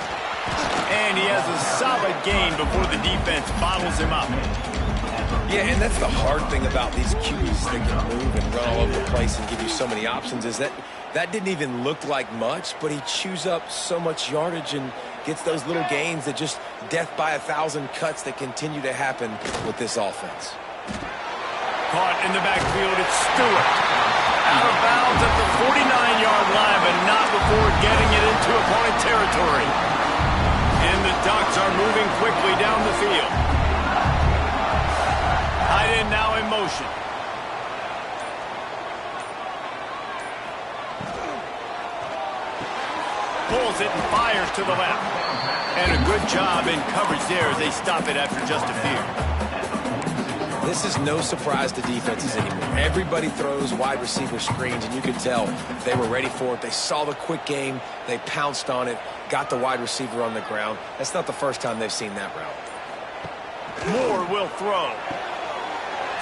And he has a solid gain before the defense bottles him up. Yeah, and that's the hard thing about these QBs that can move and run all over the place and give you so many options is that didn't even look like much, but he chews up so much yardage and gets those little gains that just death by 1,000 cuts that continue to happen with this offense. Caught in the backfield, it's Stewart. Out of bounds at the 49-yard line, but not before getting it into opponent territory. And the Ducks are moving quickly down the field. Tight end now in motion. Pulls it and fires to the left. And a good job in coverage there as they stop it after just a few. This is no surprise to defenses anymore. Everybody throws wide receiver screens, and you can tell they were ready for it. They saw the quick game. They pounced on it, got the wide receiver on the ground. That's not the first time they've seen that route. Moore will throw.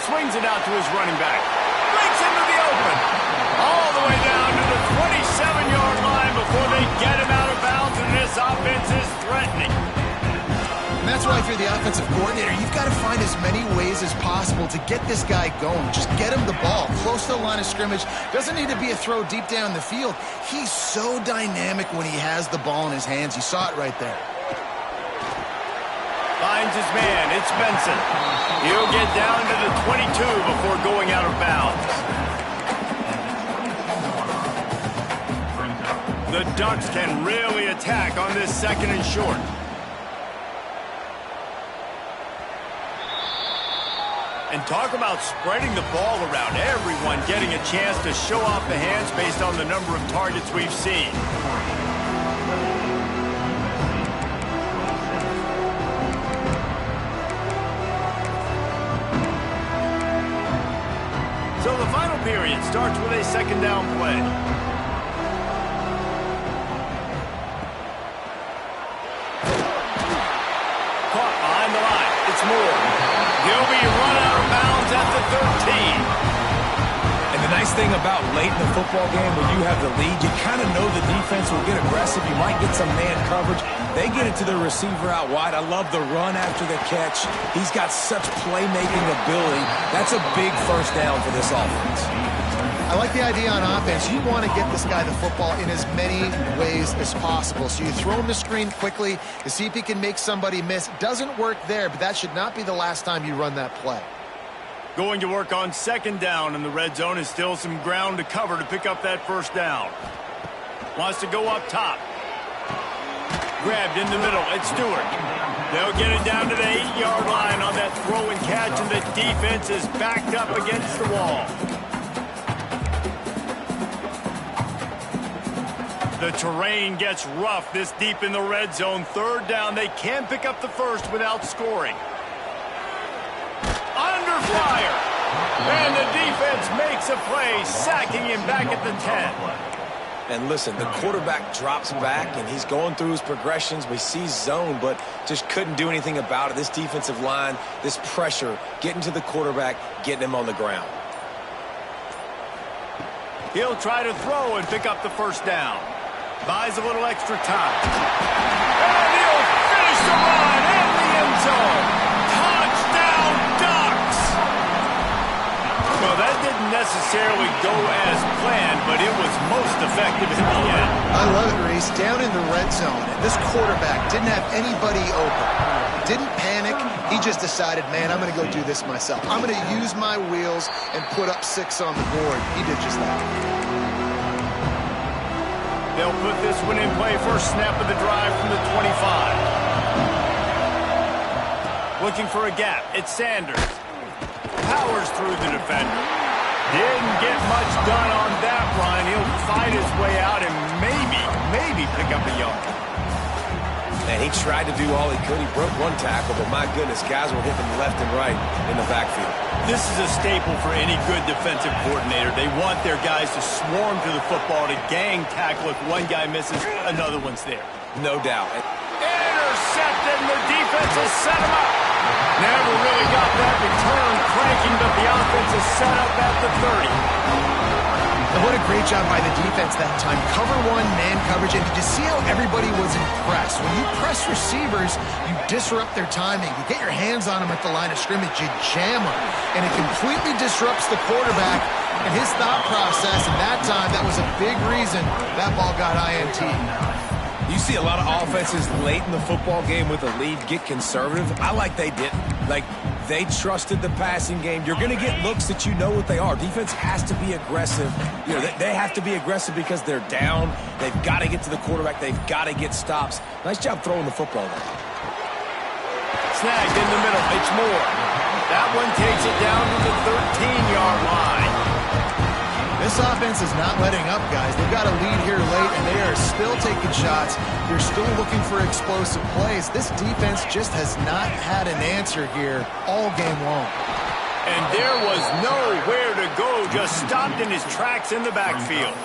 Swings it out to his running back. Breaks into the open. All the way down to the before they get him out of bounds, and this offense is threatening. And that's why if you're the offensive coordinator, you've got to find as many ways as possible to get this guy going. Just get him the ball close to the line of scrimmage. Doesn't need to be a throw deep down the field. He's so dynamic when he has the ball in his hands. You saw it right there. Finds his man. It's Benson. He'll get down to the 22 before going out of bounds. The Ducks can really attack on this 2nd and short. And talk about spreading the ball around. Everyone getting a chance to show off the hands based on the number of targets we've seen. So the final period starts with a 2nd down play. Caught behind the line. It's Moore. He'll be run out of bounds at the 13. And the nice thing about late in the football game, when you have the lead, you kind of know the defense will get aggressive. You might get some man coverage. They get it to the receiver out wide. I love the run after the catch. He's got such playmaking ability. That's a big 1st down for this offense. I like the idea on offense. You want to get this guy the football in as many ways as possible. So you throw him the screen quickly to see if he can make somebody miss. Doesn't work there, but that should not be the last time you run that play. Going to work on 2nd down in the red zone is still some ground to cover to pick up that 1st down. Wants to go up top. Grabbed in the middle. It's Stewart. They'll get it down to the 8-yard line on that throw and catch, and the defense is backed up against the wall. The terrain gets rough this deep in the red zone. 3rd down. They can pick up the 1st without scoring. Under fire. And the defense makes a play, sacking him back at the 10. And listen, the quarterback drops back, and he's going through his progressions. We see zone, but just couldn't do anything about it. This defensive line, this pressure, getting to the quarterback, getting him on the ground. He'll try to throw and pick up the 1st down. Buys a little extra time. And he'll finish the run in the end zone. Touchdown, Ducks! Well, that didn't necessarily go as planned, but it was most effective in the end. I love it, Reese. Down in the red zone, this quarterback didn't have anybody open. Didn't panic. He just decided, man, I'm going to go do this myself. I'm going to use my wheels and put up 6 on the board. He did just that. They'll put this one in play. 1st snap of the drive from the 25. Looking for a gap. It's Sanders. Powers through the defender. Didn't get much done on that run. He'll fight his way out and maybe pick up a yard. And he tried to do all he could. He broke 1 tackle, but my goodness, guys were hitting left and right in the backfield. This is a staple for any good defensive coordinator. They want their guys to swarm to the football, to gang tackle. If one guy misses, another one's there. No doubt. Intercepted, and the defense has set him up. Never really got that return cranking, but the offense is set up at the 30. And what a great job by the defense that time. Cover 1, man coverage, and did you see how everybody was impressed? When you press receivers, you disrupt their timing. You get your hands on them at the line of scrimmage, you jam them, and it completely disrupts the quarterback and his thought process, and that time, that was a big reason that ball got INT. You see a lot of offenses late in the football game with a lead get conservative. I like they didn't. Like, they trusted the passing game. You're going to get looks that you know what they are. Defense has to be aggressive. You know, they have to be aggressive because they're down. They've got to get to the quarterback. They've got to get stops. Nice job throwing the football there. Snagged in the middle. It's Moore. That one takes it down to the 13-yard line. This offense is not letting up, guys. They've got a lead here late, and they are still taking shots. They're still looking for explosive plays. This defense just has not had an answer here all game long. And there was nowhere to go, just stopped in his tracks in the backfield.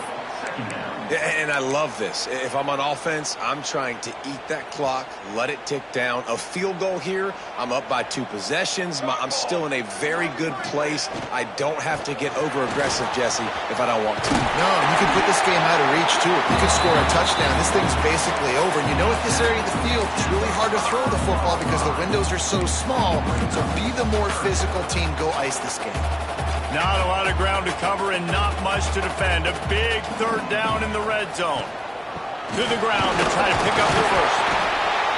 And I love this. If I'm on offense, I'm trying to eat that clock, let it tick down. A field goal here, I'm up by 2 possessions. I'm still in a very good place. I don't have to get over-aggressive, Jesse, if I don't want to. No, you can put this game out of reach, too. If you could score a touchdown, this thing's basically over. And you know, at this area of the field, it's really hard to throw the football because the windows are so small. So be the more physical team. Go ice this game. Not a lot of ground to cover and not much to defend. A big 3rd down in the red zone. To the ground to try to pick up the first.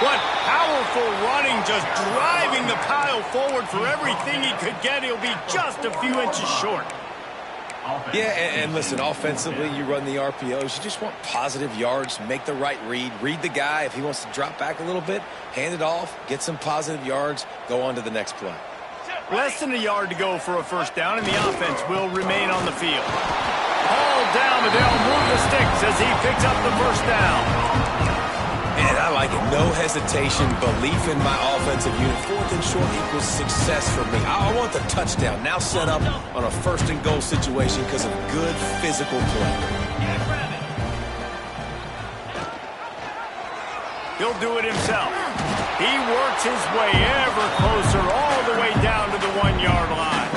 What powerful running, just driving the pile forward for everything he could get. He'll be just a few inches short. Yeah, and listen, offensively, you run the RPOs. You just want positive yards, make the right read the guy. If he wants to drop back a little bit, hand it off, get some positive yards, go on to the next play. Less than a yard to go for a first down, and the offense will remain on the field. Hauled down, but they'll move the sticks as he picks up the first down. And I like it. No hesitation, belief in my offensive unit. 4th and short equals success for me. I want the touchdown now set up on a 1st and goal situation because of good physical play. He'll do it himself. He works his way ever closer all the way down to the 1-yard line.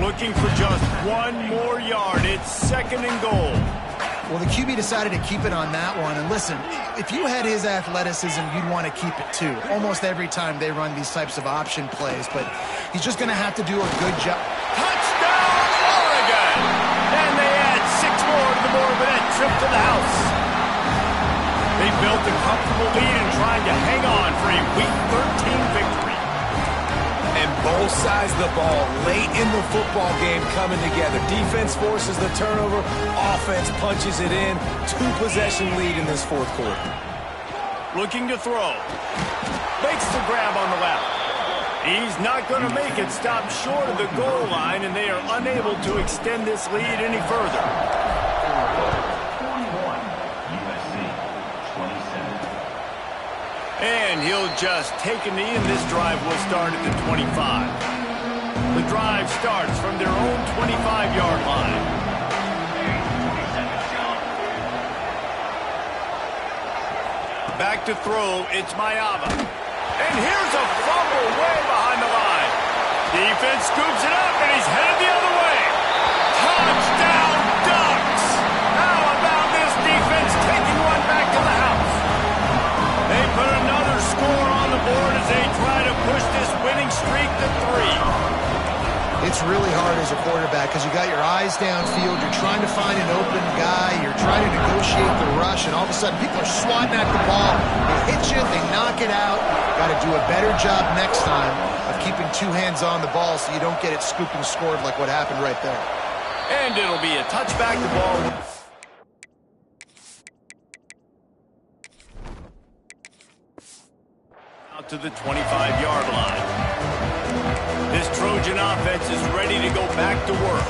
Looking for just 1 more yard. It's 2nd and goal. Well, the QB decided to keep it on that one. And listen, if you had his athleticism, you'd want to keep it too. Almost every time they run these types of option plays. But he's just going to have to do a good job. Touchdown, Oregon! And they add 6 more to the board with that trip to the house. They built a comfortable lead and trying to hang on for a Week 13 victory. And both sides of the ball late in the football game coming together. Defense forces the turnover. Offense punches it in. 2-possession lead in this 4th quarter. Looking to throw. Makes the grab on the left. He's not going to make it. Stop short of the goal line, and they are unable to extend this lead any further. And he'll just take a knee, and this drive will start at the 25. The drive starts from their own 25-yard line. Back to throw, it's Mayava. And here's a fumble way behind the line. Defense scoops it up, and he's headed the other way. Touchdown, Ducks! How about this defense taking one back to the house? They put another score on the board as they try to push this winning streak to 3. It's really hard as a quarterback because you got your eyes downfield. You're trying to find an open guy. You're trying to negotiate the rush, and all of a sudden people are swatting at the ball. They hit you, they knock it out. Got to do a better job next time of keeping 2 hands on the ball so you don't get it scooped and scored like what happened right there. And it'll be a touchback to ball. Out to the 25-yard line. This Trojan offense is ready to go back to work.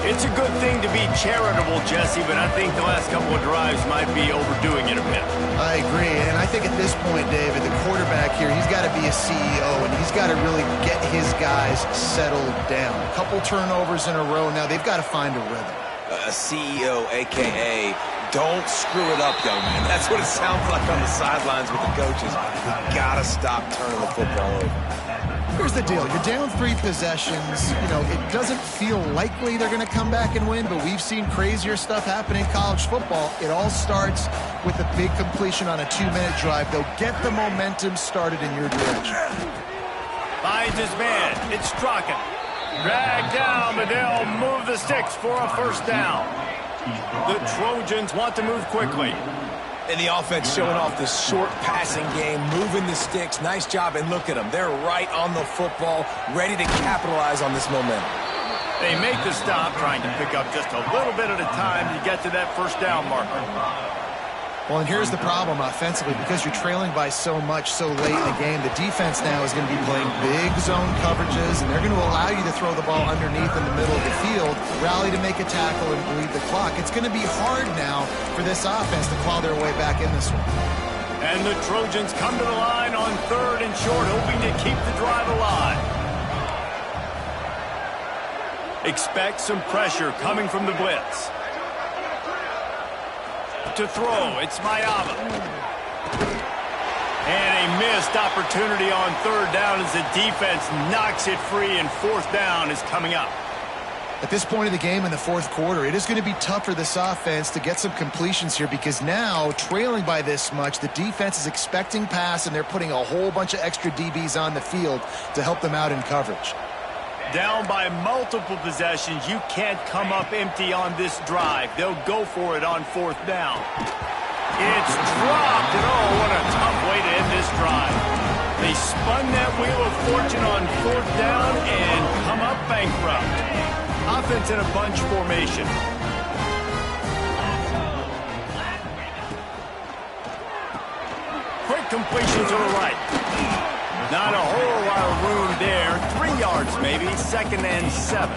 It's a good thing to be charitable, Jesse, but I think the last couple of drives might be overdoing it a bit. I agree, and I think at this point, David, the quarterback here, he's got to be a CEO, and he's got to really get his guys settled down. A couple turnovers in a row now. They've got to find a rhythm. A CEO, a.k.a. don't screw it up, young man. That's what it sounds like on the sidelines with the coaches. You got to stop turning the football over. Here's the deal. You're down 3 possessions. You know, it doesn't feel likely they're going to come back and win, but we've seen crazier stuff happen in college football. It all starts with a big completion on a 2-minute drive. They'll get the momentum started in your direction. Finds his man. It's Strachan. Dragged down, but they'll move the sticks for a first down. The Trojans want to move quickly. And the offense showing off this short passing game, moving the sticks. Nice job, and look at them. They're right on the football, ready to capitalize on this momentum. They make the stop, trying to pick up just a little bit at a time to get to that first down marker. Well, and here's the problem offensively. Because you're trailing by so much so late in the game, the defense now is going to be playing big zone coverages, and they're going to allow you to throw the ball underneath in the middle of the field, rally to make a tackle, and bleed the clock. It's going to be hard now for this offense to claw their way back in this one. And the Trojans come to the line on 3rd and short, hoping to keep the drive alive. Expect some pressure coming from the blitz. to throw. It's Mayava. And a missed opportunity on third down as the defense knocks it free, and fourth down is coming up. At this point of the game in the fourth quarter, it is going to be tough for this offense to get some completions here because now, trailing by this much, the defense is expecting pass, and they're putting a whole bunch of extra DBs on the field to help them out in coverage. Down by multiple possessions, you can't come up empty on this drive. They'll go for it on fourth down. It's dropped, and oh, what a tough way to end this drive. They spun that wheel of fortune on fourth down and come up bankrupt. Offense in a bunch formation. Quick completion to the right. Not a whole lot of room there. 3 yards maybe, 2nd and 7.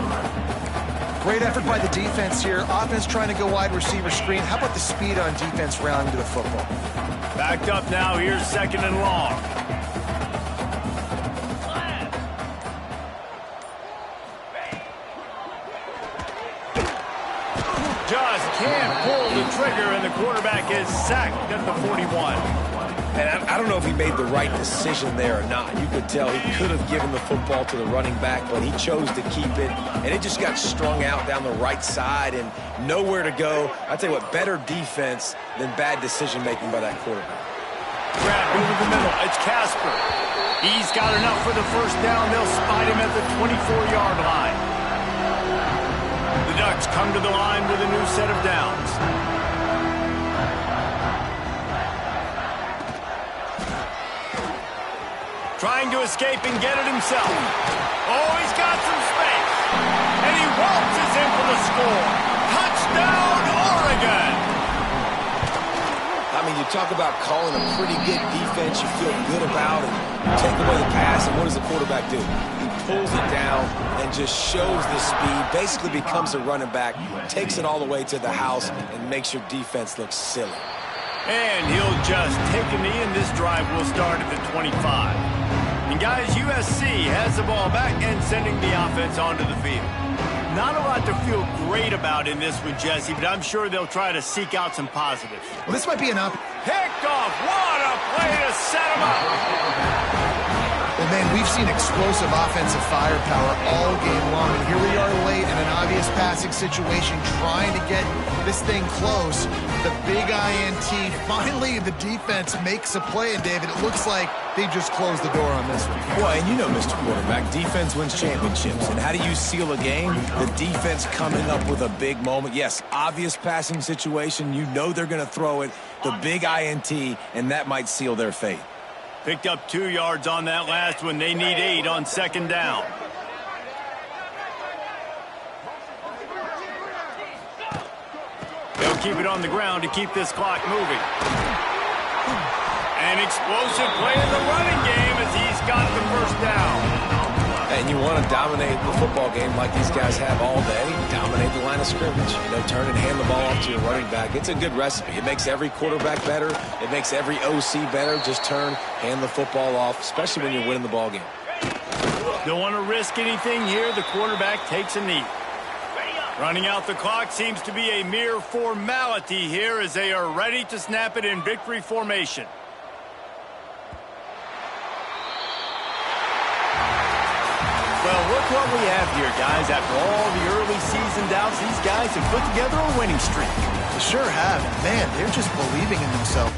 Great effort by the defense here. Offense trying to go wide receiver screen. How about the speed on defense rallying to the football? Backed up now. Here's 2nd and long. Just can't pull the trigger, and the quarterback is sacked at the 41. And I don't know if he made the right decision there or not. You could tell he could have given the football to the running back, but he chose to keep it, and it just got strung out down the right side and nowhere to go. I tell you what, better defense than bad decision-making by that quarterback. Grab over the middle. It's Casper. He's got enough for the first down. They'll spot him at the 24-yard line. The Ducks come to the line with a new set of downs. Trying to escape and get it himself. Oh, he's got some space. And he waltzes in for the score. Touchdown, Oregon! I mean, you talk about calling a pretty good defense you feel good about, and take away the pass, and what does the quarterback do? He pulls it down and just shows the speed, basically becomes a running back, takes it all the way to the house, and makes your defense look silly. And he'll just take a knee, and this drive will start at the 25. And guys, USC has the ball back and sending the offense onto the field. Not a lot to feel great about in this one, Jesse, but I'm sure they'll try to seek out some positives. Well, this might be an up. Picked off. What a play to set him up. Well, man, we've seen explosive offensive firepower all game long, and here we are late in an obvious passing situation trying to get this thing close. The big INT, finally the defense makes a play, and David, it looks like they just closed the door on this one. Well, and you know, Mr. Quarterback, defense wins championships. And how do you seal a game? The defense coming up with a big moment. Yes, obvious passing situation. You know they're going to throw it. The big INT, and that might seal their fate. Picked up 2 yards on that last one. They need 8 on 2nd down. They'll keep it on the ground to keep this clock moving. An explosive play in the running game as he's got the first down. And you want to dominate the football game like these guys have all day. Dominate the line of scrimmage. You know, turn and hand the ball off to your running back. It's a good recipe. It makes every quarterback better. It makes every OC better. Just turn, hand the football off, especially when you're winning the ball game. Don't want to risk anything here. The quarterback takes a knee. Running out the clock seems to be a mere formality here as they are ready to snap it in victory formation. Well, look what we have here, guys. After all the early season doubts, these guys have put together a winning streak. They sure have. Man, they're just believing in themselves.